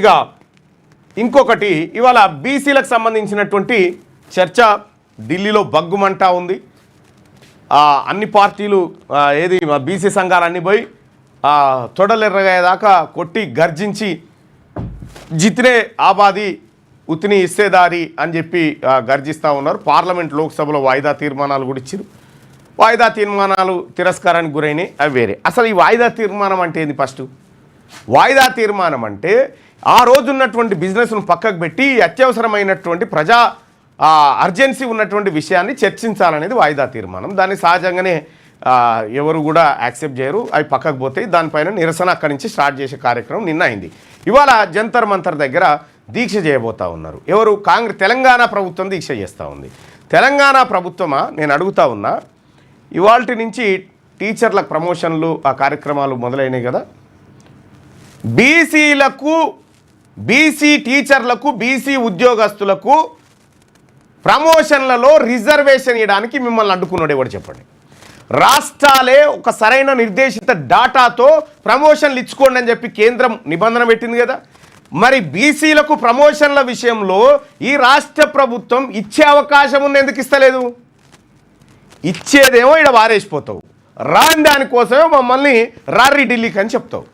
ఇక ఇంకొకటి ఇవాళ బీసీలకు సంబంధించినటువంటి చర్చ ఢిల్లీలో బగ్గుమంటా ఉంది. అన్ని పార్టీలు ఏది బీసీ సంఘాలన్నీ పోయి తొడలెర్రగేదాకా కొట్టి గర్జించి జిత్నే ఆబాది ఉతిని ఇస్తేదారి అని చెప్పి గర్జిస్తూ ఉన్నారు. పార్లమెంట్ లోక్సభలో వాయిదా తీర్మానాలు కూడా ఇచ్చారు. వాయిదా తీర్మానాలు తిరస్కారానికి గురైనాయి, అవి వేరే. అసలు ఈ వాయిదా తీర్మానం అంటే ఏంది? ఫస్ట్ వాయిదా తీర్మానం అంటే ఆ రోజు ఉన్నటువంటి బిజినెస్ను పక్కకు పెట్టి అత్యవసరమైనటువంటి ప్రజా అర్జెన్సీ ఉన్నటువంటి విషయాన్ని చర్చించాలనేది వాయిదా తీర్మానం. దాన్ని సహజంగానే ఎవరు కూడా యాక్సెప్ట్ చేయరు, అవి పక్కకు పోతాయి. దానిపైన నిరసన అక్కడి నుంచి స్టార్ట్ చేసే కార్యక్రమం నిన్న అయింది. ఇవాళ జంతర్ మంతర్ దగ్గర దీక్ష చేయబోతూ ఉన్నారు. ఎవరు? తెలంగాణ ప్రభుత్వం దీక్ష చేస్తూ ఉంది. తెలంగాణ ప్రభుత్వమా నేను అడుగుతా ఉన్నా, ఇవాల్టి నుంచి టీచర్లకు ప్రమోషన్లు ఆ కార్యక్రమాలు మొదలైనవి కదా. బీసీలకు, బీసీ టీచర్లకు, బీసీ ఉద్యోగస్తులకు ప్రమోషన్లలో రిజర్వేషన్ ఇవ్వడానికి మిమ్మల్ని అడ్డుకున్నాడు ఎవరు చెప్పండి? రాష్ట్రాలే ఒక సరైన నిర్దేశిత డాటాతో ప్రమోషన్లు ఇచ్చుకోండి అని చెప్పి కేంద్రం నిబంధన పెట్టింది కదా. మరి బీసీలకు ప్రమోషన్ల విషయంలో ఈ రాష్ట్ర ప్రభుత్వం ఇచ్చే అవకాశం ఉన్న ఎందుకు ఇస్తలేదు? ఇచ్చేదేమో ఇక్కడ వారేసిపోతావు, రాని దానికోసమే మమ్మల్ని రారి ఢిల్లీకి అని చెప్తావు.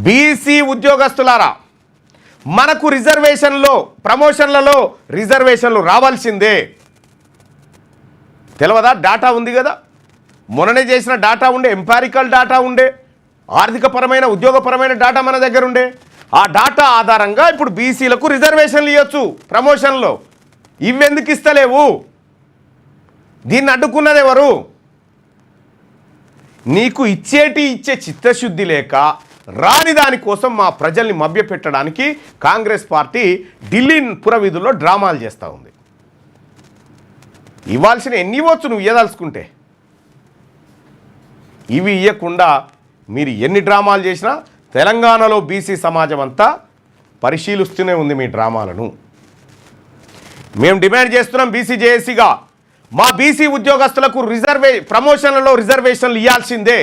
బీసీ ఉద్యోగస్తులారా, మనకు రిజర్వేషన్లో ప్రమోషన్లలో రిజర్వేషన్లు రావాల్సిందే. తెలియదా? డాటా ఉంది కదా, మొన్ననే చేసిన డాటా ఉండే, ఎంపారికల్ డాటా ఉండే, ఆర్థికపరమైన ఉద్యోగపరమైన డాటా మన దగ్గర ఉండే. ఆ డాటా ఆధారంగా ఇప్పుడు బీసీలకు రిజర్వేషన్లు ఇవ్వచ్చు ప్రమోషన్లో. ఇవెందుకు ఇస్తలేవు? దీన్ని అడ్డుకున్నది ఎవరు? నీకు ఇచ్చే చిత్తశుద్ధి లేక రాని దానికోసం మా ప్రజల్ని మభ్యపెట్టడానికి కాంగ్రెస్ పార్టీ ఢిల్లీ పురవీధుల్లో డ్రామాలు చేస్తూ ఉంది. ఇవ్వాల్సిన ఎన్ని ఇవ్వచ్చు నువ్వు ఇవ్వదలుచుకుంటే. ఇవి ఇవ్వకుండా మీరు ఎన్ని డ్రామాలు చేసినా తెలంగాణలో బీసీ సమాజం అంతా పరిశీలిస్తూనే ఉంది మీ డ్రామాలను. మేము డిమాండ్ చేస్తున్నాం బీసీ జేఏసీగా, మా బీసీ ఉద్యోగస్తులకు ప్రమోషన్లలో రిజర్వేషన్లు ఇవ్వాల్సిందే.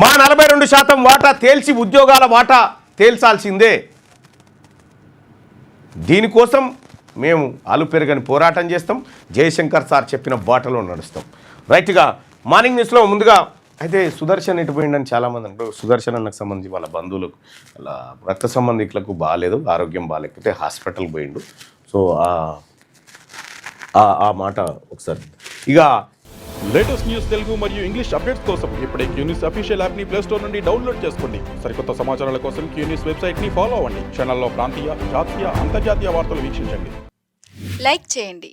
మా 42% వాటా తేల్చి ఉద్యోగాల వాటా తేల్చాల్సిందే. దీనికోసం మేము అలుపెరగని పోరాటం చేస్తాం. జయశంకర్ సార్ చెప్పిన బాటలో నడుస్తాం. రైట్గా మార్నింగ్ న్యూస్లో ముందుగా అయితే సుదర్శన్ ఎటు పోయిండని చాలామంది అంటారు. సుదర్శన్ అన్నకు సంబంధించి వాళ్ళ బంధువులకు, వాళ్ళ రక్త సంబంధికులకు బాగాలేదు, ఆరోగ్యం బాగాలేకపోతే హాస్పిటల్ పోయిండు. సో ఆ మాట ఒకసారి. ఇక లేటెస్ట్ న్యూస్ తెలుగు మరియు ఇంగ్లీష్ అప్డేట్స్ కోసం ఇప్పుడే క్యూన్యూస్ అఫీషియల్ యాప్ని ప్లే స్టోర్ నుండి డౌన్లోడ్ చేసుకోండి. సరికొత్త సమాచారాల కోసం క్యూన్యూస్ వెబ్సైట్ని ఫాలో అవ్వండి. ఛానల్లో ప్రాంతీయ, జాతీయ, అంతర్జాతీయ వార్తలు వీక్షించండి. లైక్ చేయండి.